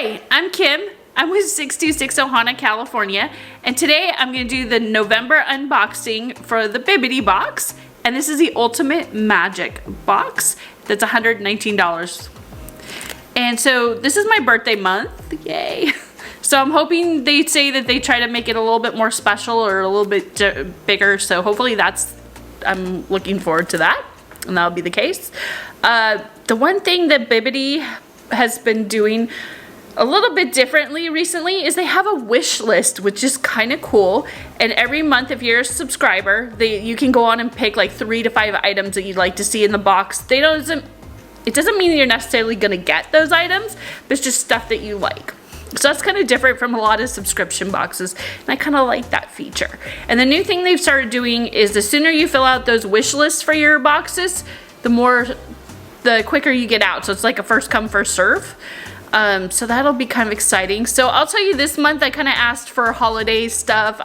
Hi, I'm Kim. I'm with 626 Ohana, California, and today I'm going to do the November unboxing for the Bibbidi box, and this is the Ultimate Magic box that's $119. And so this is my birthday month, yay! So I'm hoping they say that they try to make it a little bit more special or a little bit bigger, so hopefully I'm looking forward to that, and that'll be the case. The one thing that Bibbidi has been doing a little bit differently recently is they have a wish list, which is kind of cool. And every month, if you're a subscriber, you can go on and pick like 3 to 5 items that you'd like to see in the box. It doesn't mean you're necessarily gonna get those items, but it's just stuff that you like. So that's kind of different from a lot of subscription boxes, and I kind of like that feature. And the new thing they've started doing is the sooner you fill out those wish lists for your boxes, the quicker you get out. So it's like a first come, first serve. So that'll be kind of exciting. So I'll tell you, this month I kind of asked for holiday stuff.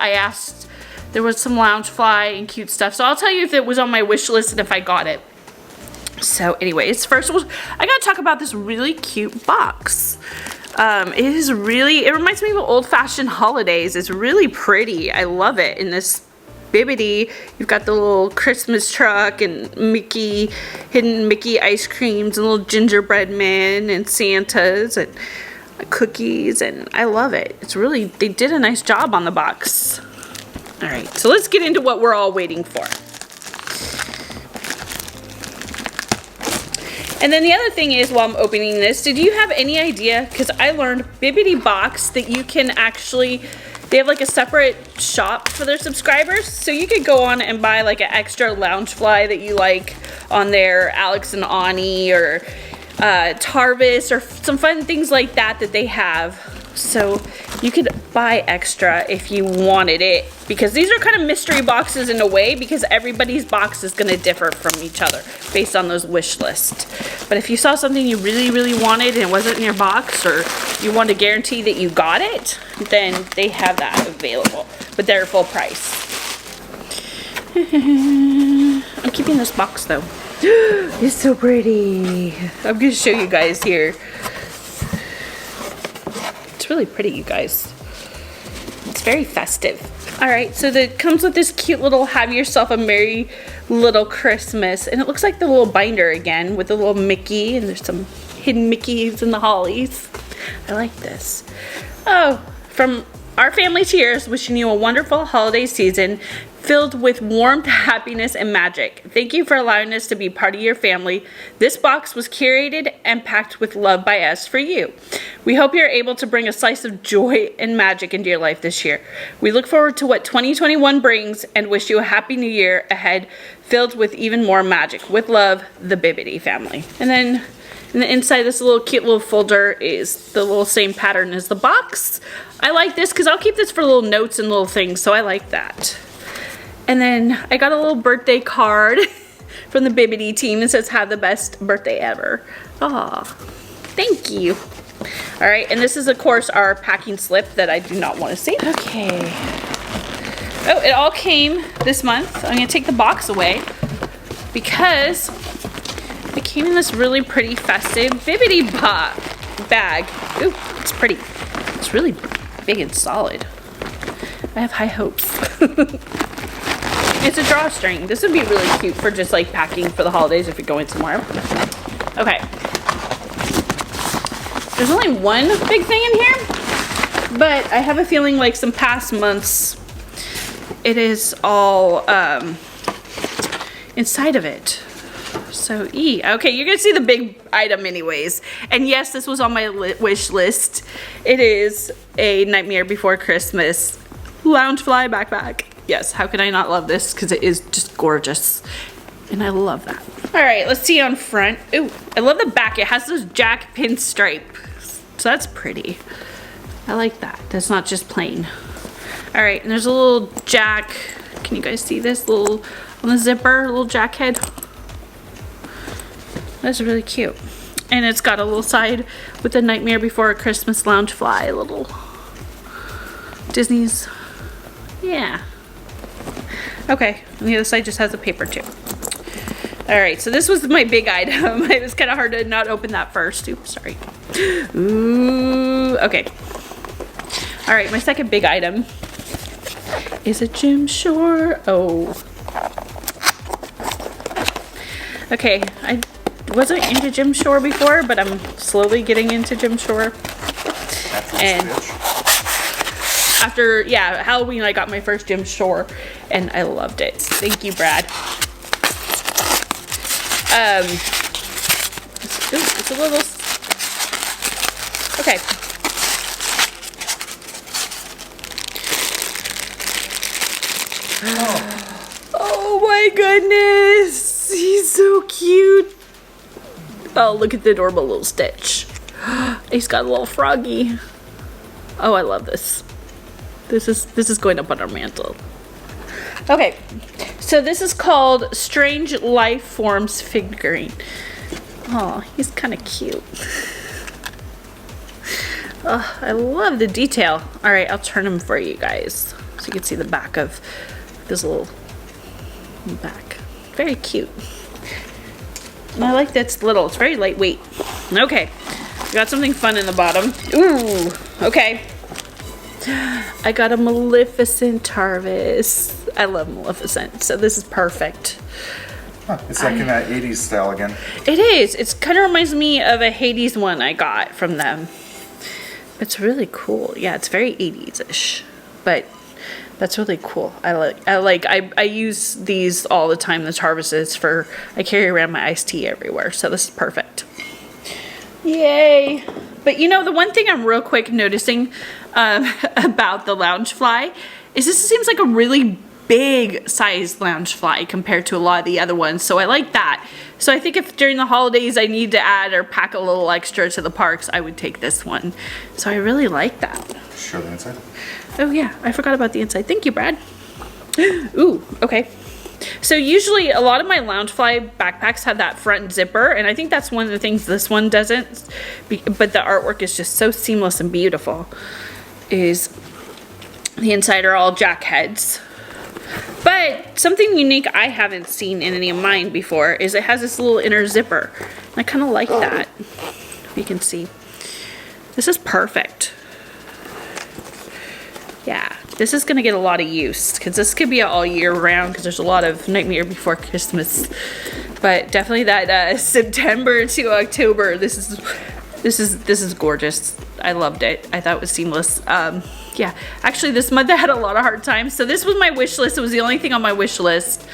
There was some Loungefly and cute stuff. So I'll tell you if it was on my wish list and if I got it. So anyways, first I gotta talk about this really cute box. It reminds me of old-fashioned holidays. It's really pretty. I love it. In this Bibbidi, you've got the little Christmas truck and hidden Mickey ice creams and little gingerbread men and Santas and cookies, and I love it. They did a nice job on the box. All right, so let's get into what we're all waiting for. And then the other thing is, while I'm opening this, did you have any idea, because I learned Bibbidi box, that you can actually, they have like a separate shop for their subscribers, so you could go on and buy like an extra Loungefly that you like on there, Alex and Ani, or Tarvis, or some fun things like that they have. So you could buy extra if you wanted it, because these are kind of mystery boxes in a way, because everybody's box is going to differ from each other based on those wish lists. But if you saw something you really, really wanted and it wasn't in your box, or you want to guarantee that you got it, then they have that available, but they're full price. I'm keeping this box though. It's so pretty. I'm going to show you guys here. It's really pretty, you guys. It's very festive. All right, so it comes with this cute little "Have Yourself a Merry Little Christmas," and it looks like the little binder again with the little Mickey, and there's some hidden Mickeys and the hollies. I like this. Oh, from our family to yours, wishing you a wonderful holiday season filled with warmth, happiness, and magic. Thank you for allowing us to be part of your family. This box was curated and packed with love by us for you. We hope you're able to bring a slice of joy and magic into your life this year. We look forward to what 2021 brings and wish you a happy new year ahead filled with even more magic. With love, the Bibbidi family. And then in the inside, this little cute little folder is the little same pattern as the box. I like this because I'll keep this for little notes and little things, so I like that. And then I got a little birthday card from the Bibbidi team that says, "Have the best birthday ever." Aw, thank you. All right, and this is of course our packing slip that I do not want to see. Okay. Oh, it all came this month. I'm gonna take the box away because it came in this really pretty festive Bibbidi bag. Ooh, it's pretty. It's really big and solid. I have high hopes. It's a drawstring. This would be really cute for just like packing for the holidays if you're going somewhere. Okay. There's only one big thing in here, but I have a feeling like some past months, it is all inside of it. So, okay, you're gonna see the big item anyways. And yes, this was on my wish list. It is a Nightmare Before Christmas Loungefly backpack. Yes, how could I not love this? Because it is just gorgeous. And I love that. All right, let's see on front. Ooh, I love the back. It has those jack pinstripe. So that's pretty. I like that. That's not just plain. All right, and there's a little jack. Can you guys see this? Little on the zipper, little jack head. That's really cute. And it's got a little side with the Nightmare Before Christmas Loungefly. Little Disney's. Yeah. Okay, and the other side just has a paper too. All right, so this was my big item. It was kind of hard to not open that first. Oops, sorry. Ooh, Okay. All right, my second big item is a Jim Shore. Oh. Okay, I wasn't into Jim Shore before, but I'm slowly getting into Jim Shore. And after, yeah, Halloween, I got my first Jim Shore, and I loved it. Thank you, Brad. It's a little, okay. Oh my goodness, he's so cute. Oh, look at the adorable little Stitch. He's got a little froggy. Oh, I love this. This is going up on our mantle. Okay, so this is called Strange Life Forms figurine. Oh, he's kind of cute. Oh, I love the detail. All right, I'll turn him for you guys so you can see the back of this little back. Very cute. And I like that it's little. It's very lightweight. Okay, we got something fun in the bottom. Ooh, okay. I got a Maleficent Tarvis. I love Maleficent, so this is perfect. Huh, it's like in that 80s style again. It is. It kind of reminds me of a Hades one I got from them. It's really cool. Yeah, it's very 80s-ish, but that's really cool. I use these all the time, the Tarvises, for, I carry around my iced tea everywhere, so this is perfect. Yay. But you know, the one thing I'm real quick noticing about the Loungefly is this seems like a really big size Loungefly compared to a lot of the other ones, so I like that. So I think if during the holidays I need to add or pack a little extra to the parks, I would take this one. So I really like that. Show the inside. Oh yeah, I forgot about the inside. Thank you, Brad. Ooh, okay. So usually a lot of my Loungefly backpacks have that front zipper, and I think that's one of the things this one doesn't, but the artwork is just so seamless and beautiful, is the inside are all jack heads. But something unique I haven't seen in any of mine before is it has this little inner zipper. I kind of like that. You can see. This is perfect. Yeah, this is going to get a lot of use because this could be all year round because there's a lot of Nightmare Before Christmas. But definitely that September to October, this is gorgeous. I loved it. I thought it was seamless. Yeah, actually this month I had a lot of hard times. So this was my wish list. It was the only thing on my wish list.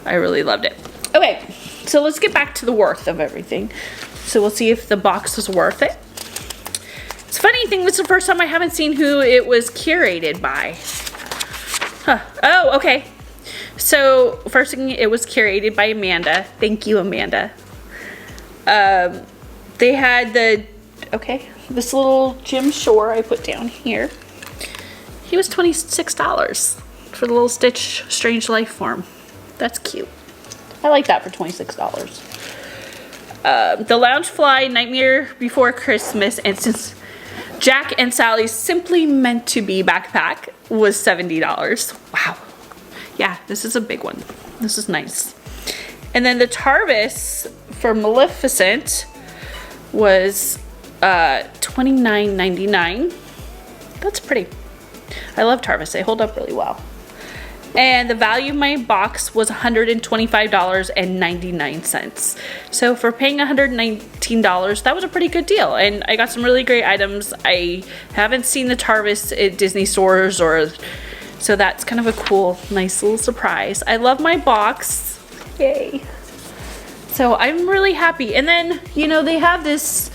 I really loved it. Okay, so let's get back to the worth of everything. So we'll see if the box was worth it. It's a funny thing, this is the first time I haven't seen who it was curated by. Huh. Oh, okay. So first thing, it was curated by Amanda. Thank you, Amanda. They had this little Jim Shore I put down here. He was $26 for the little Stitch Strange Life form. That's cute. I like that for $26. The Loungefly Nightmare Before Christmas and since Jack and Sally's Simply Meant to Be backpack was $70. Wow. Yeah, this is a big one. This is nice. And then the Tarvis for Maleficent was $29.99. That's pretty. I love Tarvis. They hold up really well. And the value of my box was $125.99. So for paying $119, that was a pretty good deal. And I got some really great items. I haven't seen the Tarvis at Disney stores, so that's kind of a cool, nice little surprise. I love my box. Yay. So I'm really happy. And then, you know, they have this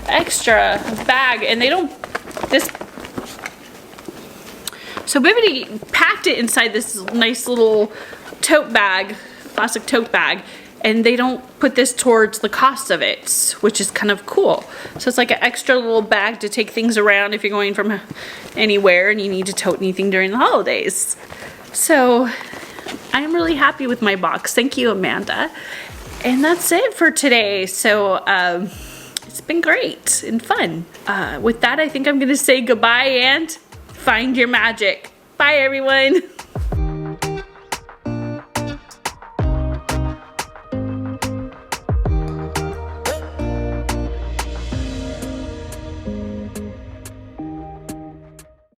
extra bag and they don't, so Bibbidi packed it inside this nice little tote bag, plastic tote bag, and they don't put this towards the cost of it, which is kind of cool. So it's like an extra little bag to take things around if you're going from anywhere and you need to tote anything during the holidays. So I'm really happy with my box. Thank you, Amanda. And that's it for today. So it's been great and fun. With that, I think I'm gonna say goodbye and find your magic. Bye, everyone.